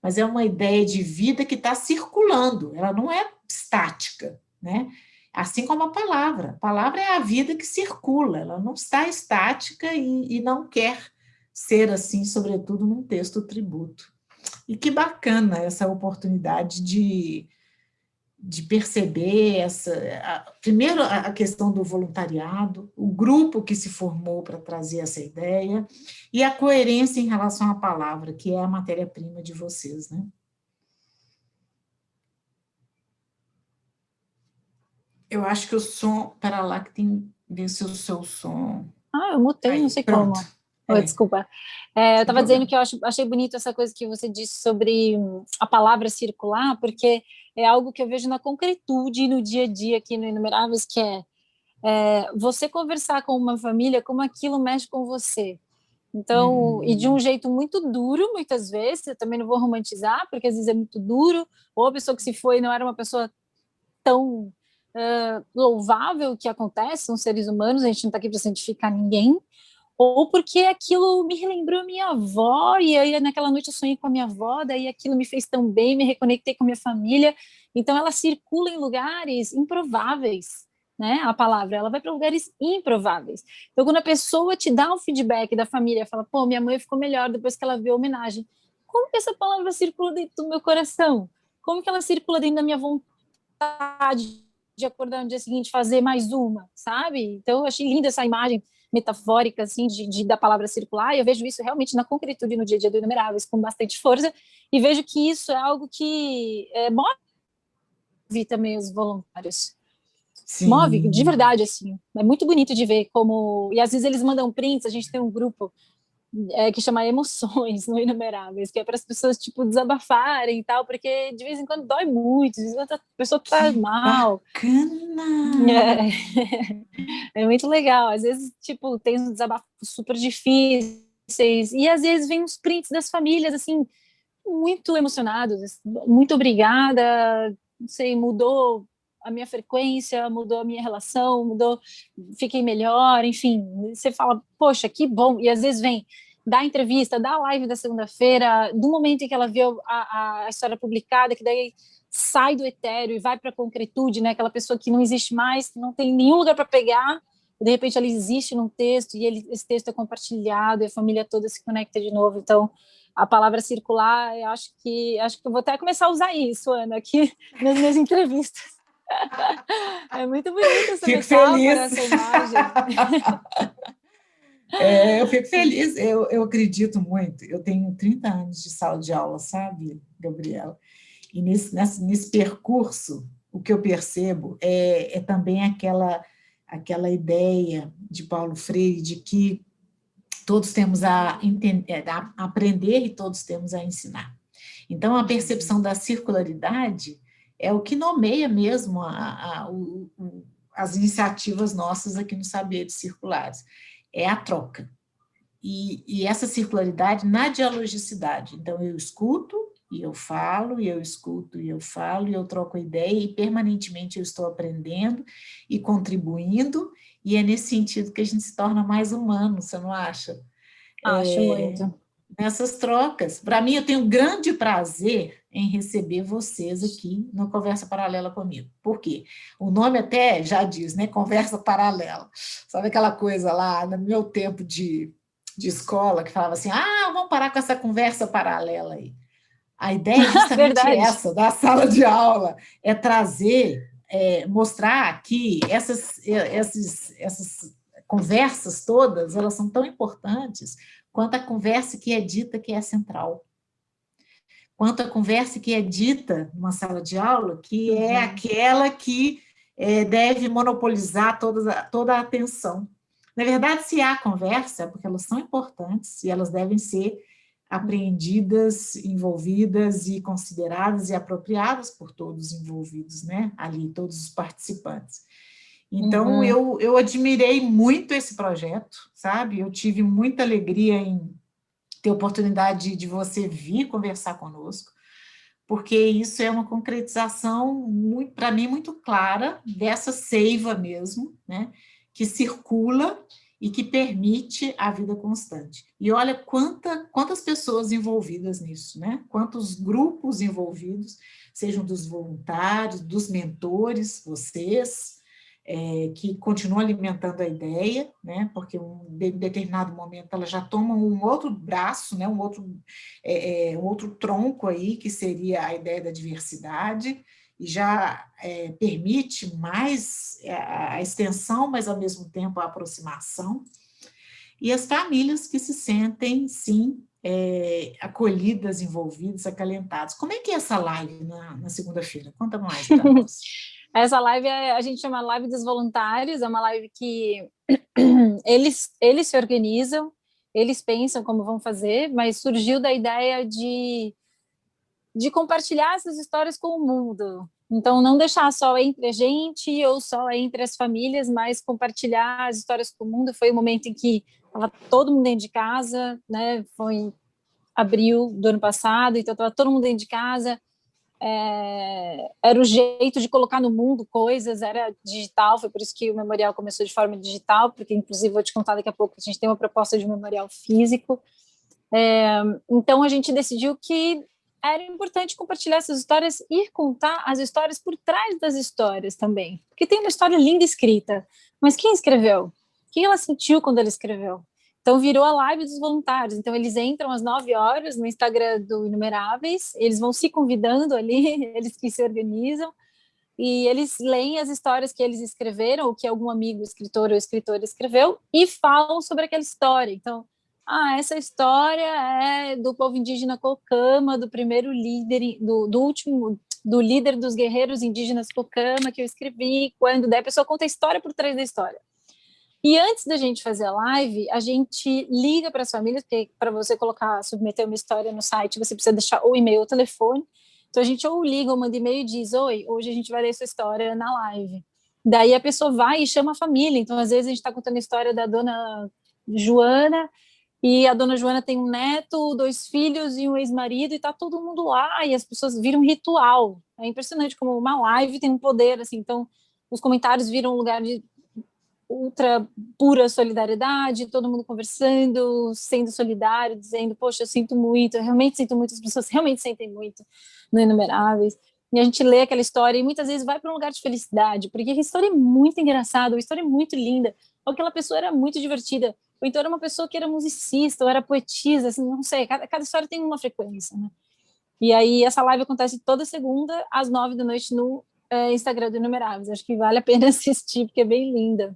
mas é uma ideia de vida que está circulando, ela não é estática, né? Assim como a palavra é a vida que circula, ela não está estática e não quer ser assim, sobretudo num texto tributo. E que bacana essa oportunidade de de perceber primeiro a questão do voluntariado, o grupo que se formou para trazer essa ideia, e a coerência em relação à palavra, que é a matéria-prima de vocês, né? Eu acho que o som, para lá que tem, ver se o seu som... Eu mutei, não Aí, sei pronto. como. Desculpa. Eu Sem estava dizendo problema. que eu achei bonito essa coisa que você disse sobre a palavra circular, porque é algo que eu vejo na concretude, no dia a dia aqui no Inumeráveis, que você conversar com uma família, como aquilo mexe com você. Então, e de um jeito muito duro, muitas vezes, eu também não vou romantizar, porque às vezes é muito duro, ou a pessoa que se foi não era uma pessoa tão louvável, que acontece, são seres humanos, a gente não está aqui para santificar ninguém, ou porque aquilo me relembrou minha avó, e aí naquela noite eu sonhei com a minha avó, daí aquilo me fez tão bem, me reconectei com a minha família, então ela circula em lugares improváveis, né? A palavra, ela vai para lugares improváveis. Então, quando a pessoa te dá um feedback da família, fala, pô, minha mãe ficou melhor depois que ela viu a homenagem, como que essa palavra circula dentro do meu coração? Como que ela circula dentro da minha vontade de acordar no dia seguinte fazer mais uma, sabe? Então, eu achei linda essa imagem metafórica, assim, da palavra circular, e eu vejo isso realmente na concretude no dia a dia do Inumeráveis, com bastante força, e vejo que isso é algo que move também os voluntários. Move, de Sim. verdade, assim. É muito bonito de ver como... E às vezes eles mandam prints, a gente tem um grupo que chama Emoções no Inumeráveis, que é para as pessoas, tipo, desabafarem e tal, porque de vez em quando dói muito, às vezes a pessoa tá Que mal. bacana! É muito legal. Às vezes, tipo, tem uns desabafos super difíceis, e às vezes vem uns prints das famílias, assim, muito emocionados. Muito obrigada, não sei, mudou a minha frequência, mudou a minha relação, mudou, fiquei melhor, enfim. Você fala, poxa, que bom. E às vezes vem da entrevista, da live da segunda-feira, do momento em que ela viu a história publicada, que daí sai do etéreo e vai para a concretude, né? Aquela pessoa que não existe mais, que não tem nenhum lugar para pegar, de repente ela existe num texto e esse texto é compartilhado e a família toda se conecta de novo. Então, a palavra circular, eu acho que eu vou até começar a usar isso, Ana, aqui nas minhas entrevistas. É muito bonita essa Fico metáfora, feliz. essa imagem. Eu fico feliz, eu acredito muito. Eu tenho 30 anos de sala de aula, sabe, Gabriela? E nesse percurso, o que eu percebo é também aquela ideia de Paulo Freire de que todos temos a aprender e todos temos a ensinar. Então, a percepção da circularidade é o que nomeia mesmo as iniciativas nossas aqui no Saberes Circulares. É a troca. E essa circularidade na dialogicidade. Então, eu escuto e eu falo, e eu escuto e eu falo, e eu troco ideia, e permanentemente eu estou aprendendo e contribuindo, e é nesse sentido que a gente se torna mais humano, você não acha? Acho muito. Nessas trocas. Para mim, eu tenho grande prazer em receber vocês aqui no Conversa Paralela comigo. Por quê? O nome até já diz, né? Conversa Paralela. Sabe aquela coisa lá, no meu tempo de escola, que falava assim, vamos parar com essa conversa paralela aí. A ideia é justamente Verdade. essa, da sala de aula, é trazer, mostrar que essas conversas todas, elas são tão importantes quanto a conversa que é dita que é central. Quanto a conversa que é dita numa sala de aula, que é aquela que deve monopolizar toda a atenção. Na verdade, se há conversa, é porque elas são importantes e elas devem ser apreendidas, envolvidas e consideradas e apropriadas por todos os envolvidos, né? Ali, todos os participantes. Então, eu admirei muito esse projeto, sabe? Eu tive muita alegria em ter a oportunidade de você vir conversar conosco, porque isso é uma concretização, para mim, muito clara dessa seiva mesmo, né? Que circula e que permite a vida constante. E olha quantas pessoas envolvidas nisso, né? Quantos grupos envolvidos, sejam dos voluntários, dos mentores, vocês, que continuam alimentando a ideia, né? Porque em determinado momento ela já toma um outro braço, né? um outro tronco aí, que seria a ideia da diversidade, e já permite mais a extensão, mas ao mesmo tempo a aproximação, e as famílias que se sentem, sim, acolhidas, envolvidas, acalentadas. Como é que é essa live na segunda-feira? Conta mais para nós. Essa live a gente chama Live dos Voluntários, é uma live que eles se organizam, eles pensam como vão fazer, mas surgiu da ideia de compartilhar essas histórias com o mundo. Então, não deixar só entre a gente ou só entre as famílias, mas compartilhar as histórias com o mundo. Foi o momento em que estava todo mundo dentro de casa, né? Foi em abril do ano passado, então estava todo mundo dentro de casa. Era o jeito de colocar no mundo coisas, era digital, foi por isso que o memorial começou de forma digital, porque inclusive vou te contar daqui a pouco, a gente tem uma proposta de memorial físico. Então a gente decidiu que era importante compartilhar essas histórias e contar as histórias por trás das histórias também, porque tem uma história linda escrita, mas quem escreveu? O que ela sentiu quando ela escreveu? Então virou a live dos voluntários, então eles entram às 9 horas no Instagram do Inumeráveis, eles vão se convidando ali, eles que se organizam, e eles leem as histórias que eles escreveram, ou que algum amigo escritor ou escritora escreveu, e falam sobre aquela história. Então, essa história é do povo indígena Cocama, do primeiro líder, do último, do líder dos guerreiros indígenas Cocama, que eu escrevi, quando daí a pessoa conta a história por trás da história. E antes da gente fazer a live, a gente liga para as famílias, porque para você submeter uma história no site, você precisa deixar o e-mail ou o telefone. Então a gente ou liga ou manda e-mail e diz: oi, hoje a gente vai ler sua história na live. Daí a pessoa vai e chama a família. Então, às vezes, a gente está contando a história da dona Joana, e a dona Joana tem um neto, 2 filhos e um ex-marido, e está todo mundo lá, e as pessoas viram um ritual. É impressionante como uma live tem um poder, assim. Então, os comentários viram um lugar de ultra pura solidariedade, todo mundo conversando, sendo solidário, dizendo, poxa, eu sinto muito, eu realmente sinto muito, as pessoas realmente sentem muito no Inumeráveis. E a gente lê aquela história e muitas vezes vai para um lugar de felicidade, porque a história é muito engraçada, a história é muito linda, ou aquela pessoa era muito divertida, ou então era uma pessoa que era musicista, ou era poetisa, assim, não sei, cada história tem uma frequência, né? E aí essa live acontece toda segunda, às 9 da noite, no Instagram do Inumeráveis. Acho que vale a pena assistir, porque é bem linda.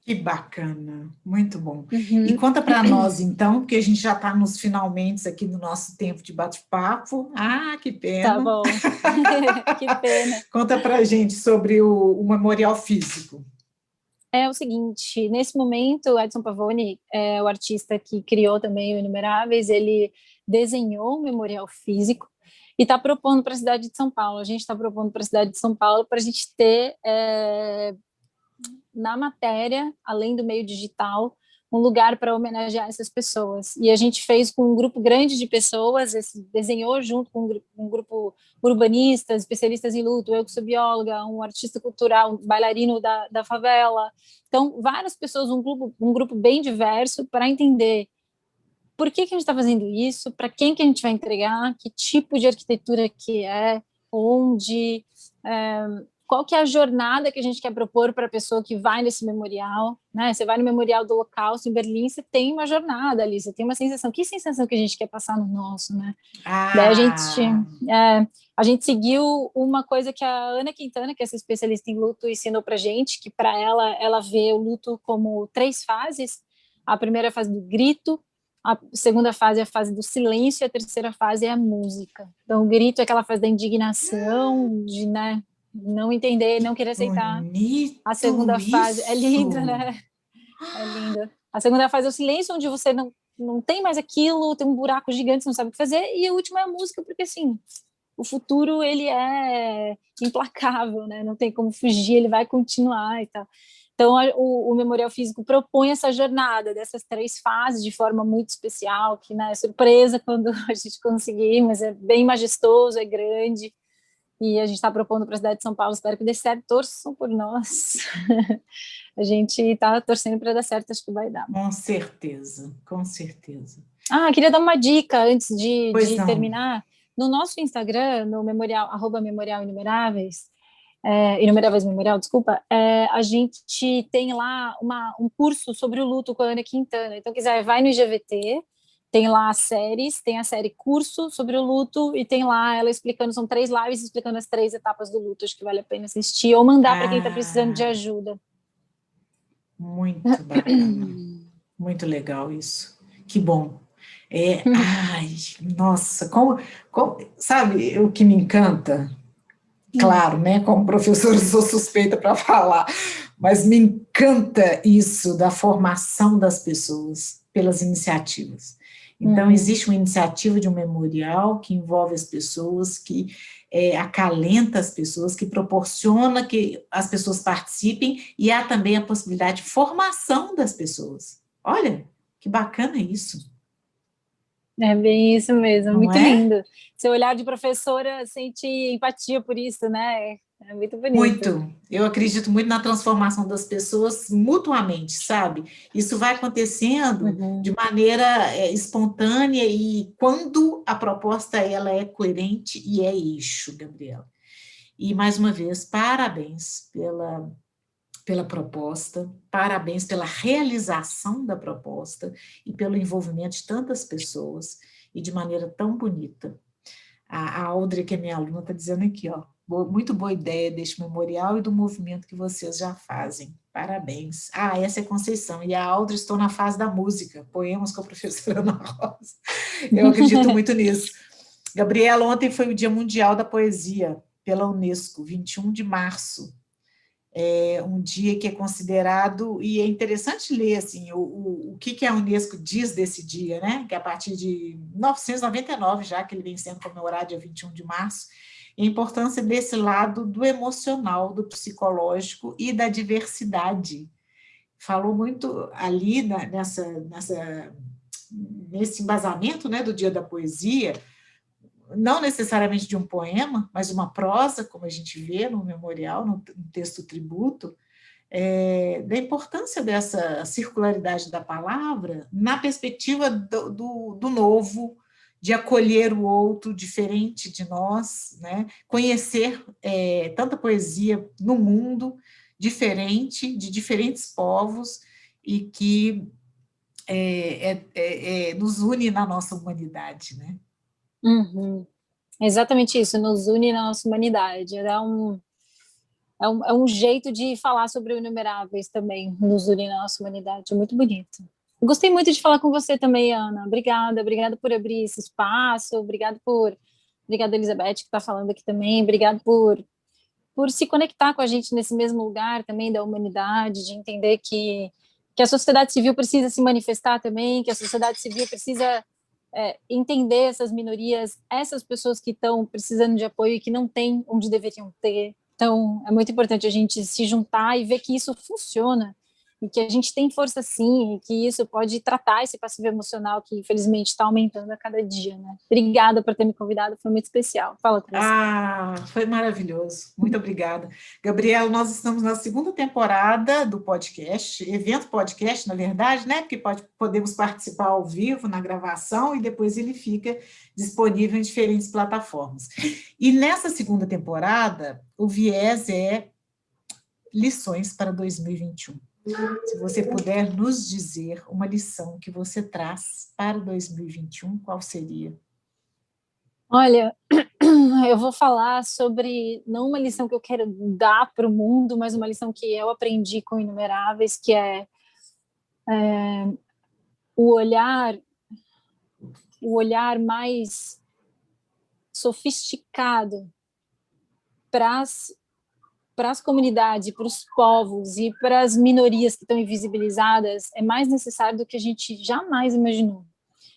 Que bacana, muito bom. E Uhum. conta para nós, então, porque a gente já está nos finalmente aqui do nosso tempo de bate-papo. Ah, que Tá pena. bom. Que pena. Conta para a gente sobre o memorial físico. É o seguinte, nesse momento, o Edson Pavone, o artista que criou também o Inumeráveis, ele desenhou um memorial físico e está propondo para a cidade de São Paulo. A gente está propondo para a cidade de São Paulo para a gente ter na matéria, além do meio digital, um lugar para homenagear essas pessoas. E a gente fez com um grupo grande de pessoas, desenhou junto com um grupo urbanistas, especialistas em luto, eu que sou bióloga, um artista cultural, um bailarino da favela. Então, várias pessoas, um grupo bem diverso para entender por que a gente está fazendo isso, para quem que a gente vai entregar, que tipo de arquitetura que é, onde, qual que é a jornada que a gente quer propor para a pessoa que vai nesse memorial, né? Você vai no Memorial do Holocausto em Berlim, você tem uma jornada ali, você tem uma sensação, que sensação que a gente quer passar no nosso, né? Daí a gente seguiu uma coisa que a Ana Quintana, que é essa especialista em luto, ensinou para gente, que para ela vê o luto como 3 fases. A primeira fase do grito, a segunda fase é a fase do silêncio, e a terceira fase é a música. Então, o grito é aquela fase da indignação, de, né, não entender, não querer aceitar. A Bonito segunda fase é linda, isso! né? É linda. A segunda fase é o silêncio, onde você não tem mais aquilo, tem um buraco gigante, você não sabe o que fazer. E a última é a música, porque assim, o futuro ele é implacável, né? Não tem como fugir, ele vai continuar e tal. Então, o Memorial Físico propõe essa jornada dessas 3 fases de forma muito especial, que, né, é surpresa quando a gente conseguir, mas é bem majestoso, é grande, e a gente está propondo para a cidade de São Paulo, espero que dê certo, torçam por nós. A gente está torcendo para dar certo, acho que vai dar. Com certeza, com certeza. Queria dar uma dica antes Pois de não. terminar. No nosso Instagram, no memorial, @memorial inumeráveis, Inumeráveis Memorial, desculpa, a gente tem lá um curso sobre o luto com a Ana Quintana. Então, quiser, vai no IGVT, tem lá as séries, tem a série Curso sobre o Luto, e tem lá ela explicando, são 3 lives explicando as 3 etapas do luto, acho que vale a pena assistir, ou mandar para quem está precisando de ajuda. Muito bacana, muito legal isso, que bom. Ai, nossa, sabe o que me encanta? Claro, né? Como professora, eu sou suspeita para falar, mas me encanta isso da formação das pessoas pelas iniciativas. Então, existe uma iniciativa de um memorial que envolve as pessoas, que acalenta as pessoas, que proporciona que as pessoas participem, e há também a possibilidade de formação das pessoas. Olha, que bacana isso. É bem isso mesmo, Não muito é? lindo. Seu olhar de professora sente empatia por isso, né? É muito bonito. Muito. Eu acredito muito na transformação das pessoas mutuamente, sabe? Isso vai acontecendo de maneira espontânea e quando a proposta ela é coerente e é eixo, Gabriela. E mais uma vez, parabéns pela proposta, parabéns pela realização da proposta e pelo envolvimento de tantas pessoas e de maneira tão bonita. A Audrey, que é minha aluna, está dizendo aqui, ó, muito boa ideia deste memorial e do movimento que vocês já fazem. Parabéns. Essa é Conceição. E a Audrey, estou na fase da música, poemas com a professora Ana Rosa. Eu acredito muito nisso. Gabriela, ontem foi o Dia Mundial da Poesia, pela Unesco, 21 de março. É um dia que é considerado, e é interessante ler assim, o que a Unesco diz desse dia, né? Que a partir de 1999, já que ele vem sendo comemorado dia 21 de março, e a importância desse lado do emocional, do psicológico e da diversidade. Falou muito ali nesse embasamento, né, do Dia da Poesia, não necessariamente de um poema, mas uma prosa, como a gente vê no memorial, no texto tributo, da importância dessa circularidade da palavra na perspectiva do novo, de acolher o outro diferente de nós, né? Conhecer tanta poesia no mundo, diferente, de diferentes povos, e que nos une na nossa humanidade, né? Uhum. Exatamente isso, nos une na nossa humanidade. É um jeito de falar sobre o Inumeráveis também, nos une na nossa humanidade. É muito bonito. Eu gostei muito de falar com você também, Ana. Obrigada por abrir esse espaço. Obrigada, Elizabeth, que está falando aqui também. Obrigada por se conectar com a gente nesse mesmo lugar também da humanidade, de entender que a sociedade civil precisa se manifestar também, que a sociedade civil precisa entender essas minorias, essas pessoas que estão precisando de apoio e que não têm onde deveriam ter. Então, é muito importante a gente se juntar e ver que isso funciona, e que a gente tem força sim, e que isso pode tratar esse passivo emocional que, infelizmente, está aumentando a cada dia, né? Obrigada por ter me convidado, foi muito especial. Fala, Teresa. Foi maravilhoso. Muito obrigada. Gabriela, nós estamos na segunda temporada do podcast, evento podcast, na verdade, né? Porque podemos participar ao vivo na gravação e depois ele fica disponível em diferentes plataformas. E nessa segunda temporada, o viés é lições para 2021. Se você puder nos dizer uma lição que você traz para 2021, qual seria? Olha, eu vou falar sobre, não uma lição que eu quero dar para o mundo, mas uma lição que eu aprendi com Inumeráveis, que é o olhar mais sofisticado para as comunidades, para os povos e para as minorias que estão invisibilizadas é mais necessário do que a gente jamais imaginou.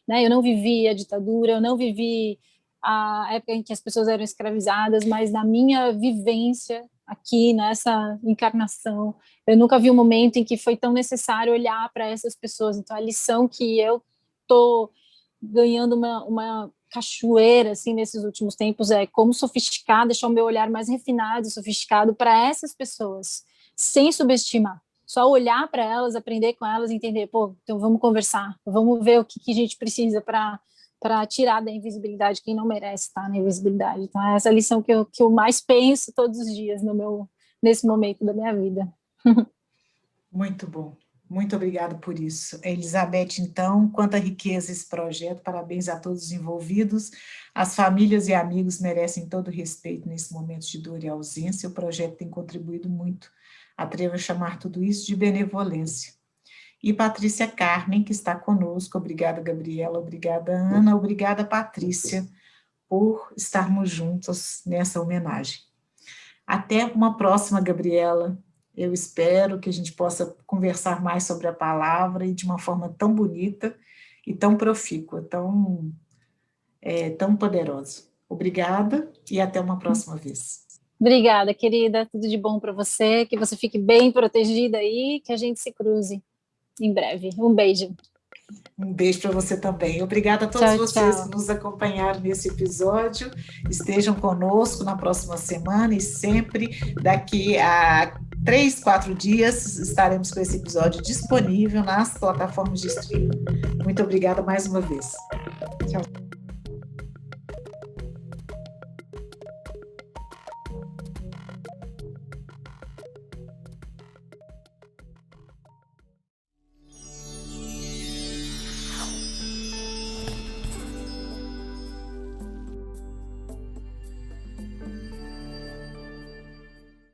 Né? Eu não vivi a ditadura, eu não vivi a época em que as pessoas eram escravizadas, mas na minha vivência aqui, nessa encarnação, eu nunca vi um momento em que foi tão necessário olhar para essas pessoas. Então, a lição que eu estou ganhando uma cachoeira, assim, nesses últimos tempos, é como sofisticar, deixar o meu olhar mais refinado e sofisticado para essas pessoas, sem subestimar. Só olhar para elas, aprender com elas, entender, pô, então vamos conversar, vamos ver o que a gente precisa para tirar da invisibilidade quem não merece estar na invisibilidade. Então, é essa lição que eu mais penso todos os dias nesse momento da minha vida. Muito bom, Muito obrigada por isso. Elizabeth, então, quanta riqueza esse projeto, parabéns a todos os envolvidos, as famílias e amigos merecem todo o respeito nesse momento de dor e ausência, o projeto tem contribuído muito, atrevo a chamar tudo isso de benevolência. E Patrícia Carmen, que está conosco, obrigada, Gabriela, obrigada, Ana, obrigada, Patrícia, por estarmos juntos nessa homenagem. Até uma próxima, Gabriela. Eu espero que a gente possa conversar mais sobre a palavra e de uma forma tão bonita e tão profícua, tão poderosa. Obrigada e até uma próxima vez. Obrigada, querida. Tudo de bom para você. Que você fique bem protegida aí, que a gente se cruze em breve. Um beijo. Um beijo para você também. Obrigada a todos vocês que nos acompanharam nesse episódio. Estejam conosco na próxima semana e sempre daqui a 3, 4 dias estaremos com esse episódio disponível nas plataformas de streaming. Muito obrigada mais uma vez. Tchau.